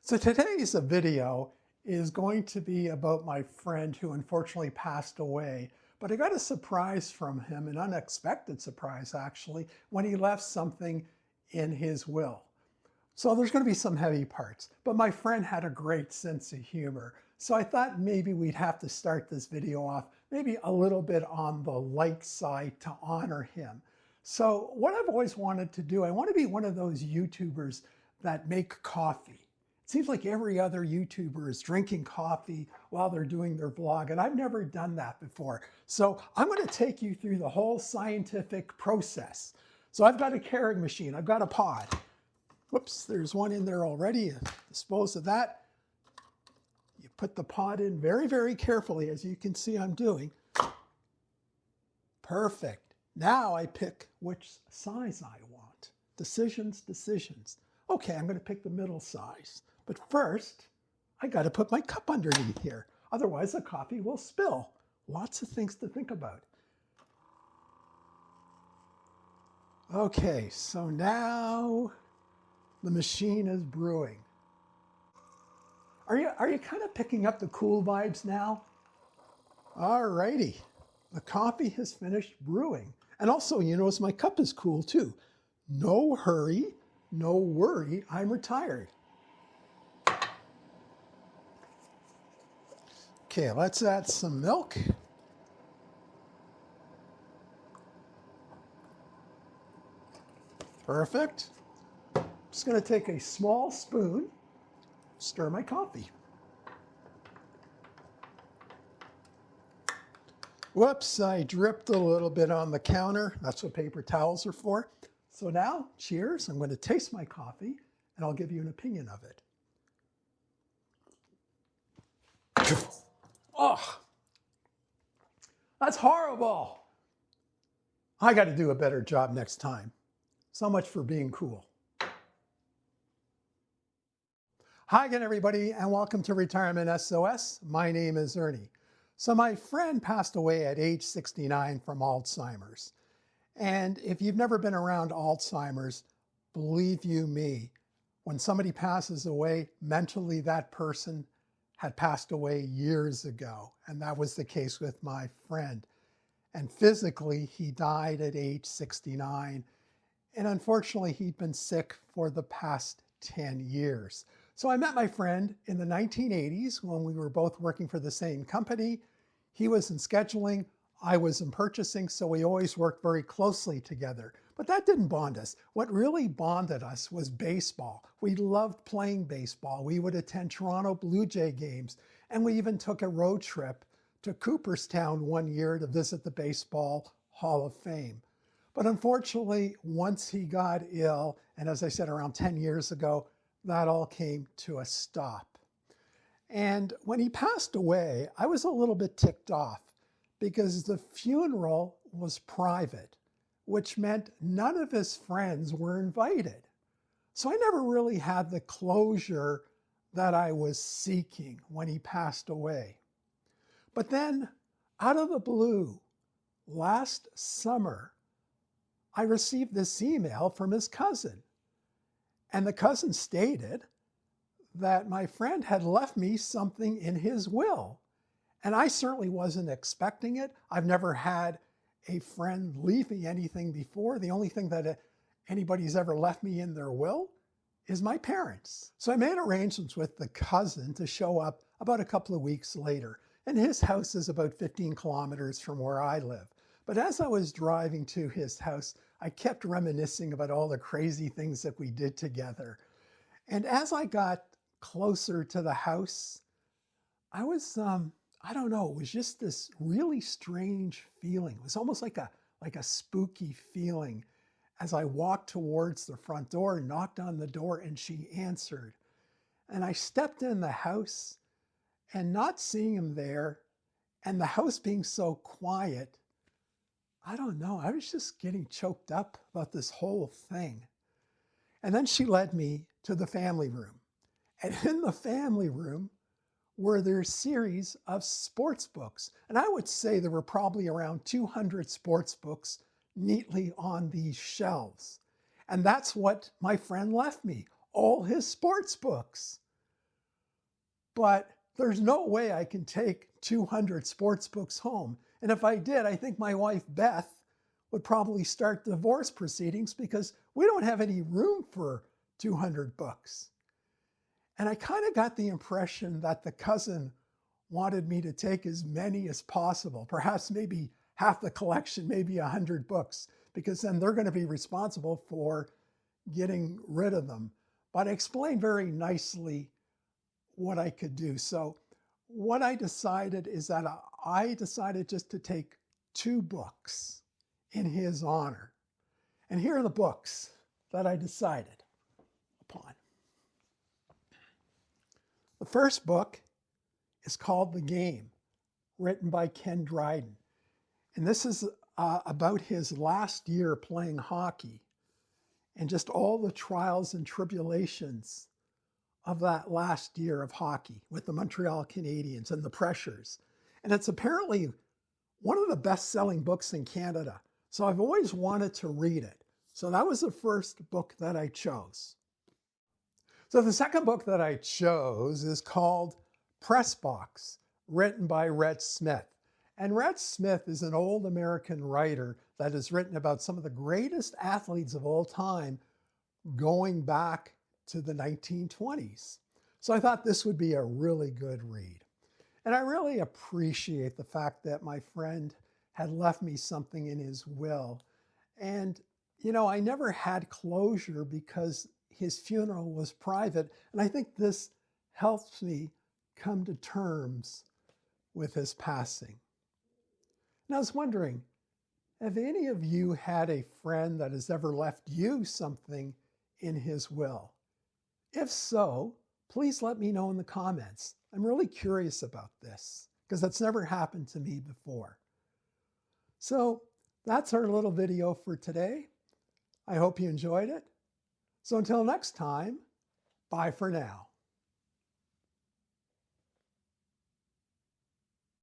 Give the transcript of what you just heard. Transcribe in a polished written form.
So today's video is going to be about my friend who unfortunately passed away, but I got a surprise from him, an unexpected surprise actually, when he left something in his will. So there's going to be some heavy parts, but my friend had a great sense of humor. So I thought maybe we'd have to start this video off maybe a little bit on the light side to honor him. So what I've always wanted to do, I want to be one of those YouTubers that make coffee. It seems like every other YouTuber is drinking coffee while they're doing their vlog, and I've never done that before. So I'm going to take you through the whole scientific process. So I've got a Keurig machine, I've got a pod. Whoops, there's one in there already. Dispose of that. You put the pod in very, very carefully, as you can see I'm doing. Perfect. Now I pick which size I want. Decisions, decisions. Okay, I'm going to pick the middle size. But first, I got to put my cup underneath here. Otherwise, the coffee will spill. Lots of things to think about. Okay, so now the machine is brewing. Are you kind of picking up the cool vibes now? All righty. The coffee has finished brewing. And also, you notice my cup is cool too. No hurry, no worry, I'm retired. Okay, let's add some milk. Perfect. Just going to take a small spoon, stir my coffee. Whoops, I dripped a little bit on the counter. That's what paper towels are for. So now, cheers. I'm going to taste my coffee, and I'll give you an opinion of it. Oh, that's horrible. I got to do a better job next time. So much for being cool. Hi again, everybody, and welcome to Retirement SOS. My name is Ernie. So my friend passed away at age 69 from Alzheimer's. And if you've never been around Alzheimer's, believe you me, when somebody passes away, mentally that person had passed away years ago. And that was the case with my friend. And physically, he died at age 69. And unfortunately, he'd been sick for the past 10 years. So I met my friend in the 1980s when we were both working for the same company. He was in scheduling, I was in purchasing, so we always worked very closely together. But that didn't bond us. What really bonded us was baseball. We loved playing baseball. We would attend Toronto Blue Jay games, and we even took a road trip to Cooperstown one year to visit the Baseball Hall of Fame. But unfortunately, once he got ill, and as I said, around 10 years ago, that all came to a stop. And when he passed away, I was a little bit ticked off because the funeral was private, which meant none of his friends were invited. So I never really had the closure that I was seeking when he passed away. But then, out of the blue, last summer, I received this email from his cousin. And the cousin stated that my friend had left me something in his will. And I certainly wasn't expecting it. I've never had a friend leave me anything before. The only thing that anybody's ever left me in their will is my parents. So I made arrangements with the cousin to show up about a couple of weeks later. And his house is about 15 kilometers from where I live. But as I was driving to his house, I kept reminiscing about all the crazy things that we did together. And as I got closer to the house, I was, I don't know, it was just this really strange feeling. It was almost like a spooky feeling as I walked towards the front door, knocked on the door, and she answered. And I stepped in the house, and not seeing him there, and the house being so quiet, I don't know, I was just getting choked up about this whole thing. And then she led me to the family room. And in the family room were their series of sports books. And I would say there were probably around 200 sports books neatly on these shelves. And that's what my friend left me, all his sports books. but there's no way I can take 200 sports books home. And if I did, I think my wife, Beth, would probably start divorce proceedings because we don't have any room for 200 books. And I kind of got the impression that the cousin wanted me to take as many as possible, perhaps maybe half the collection, maybe 100 books, because then they're going to be responsible for getting rid of them. But I explained very nicely what I could do. So what I decided is that I decided just to take 2 books in his honor. And here are the books that I decided upon. The first book is called The Game, written by Ken Dryden. And this is about his last year playing hockey and just all the trials and tribulations of that last year of hockey with the Montreal Canadiens and the pressures. And it's apparently one of the best-selling books in Canada. So I've always wanted to read it. So that was the first book that I chose. So the second book that I chose is called Press Box, written by Rhett Smith. And Rhett Smith is an old American writer that has written about some of the greatest athletes of all time going back to the 1920s. So I thought this would be a really good read. And I really appreciate the fact that my friend had left me something in his will. And, you know, I never had closure because his funeral was private. And I think this helps me come to terms with his passing. And I was wondering, have any of you had a friend that has ever left you something in his will? If so, please let me know in the comments. I'm really curious about this because that's never happened to me before. So that's our little video for today. I hope you enjoyed it. So until next time, bye for now.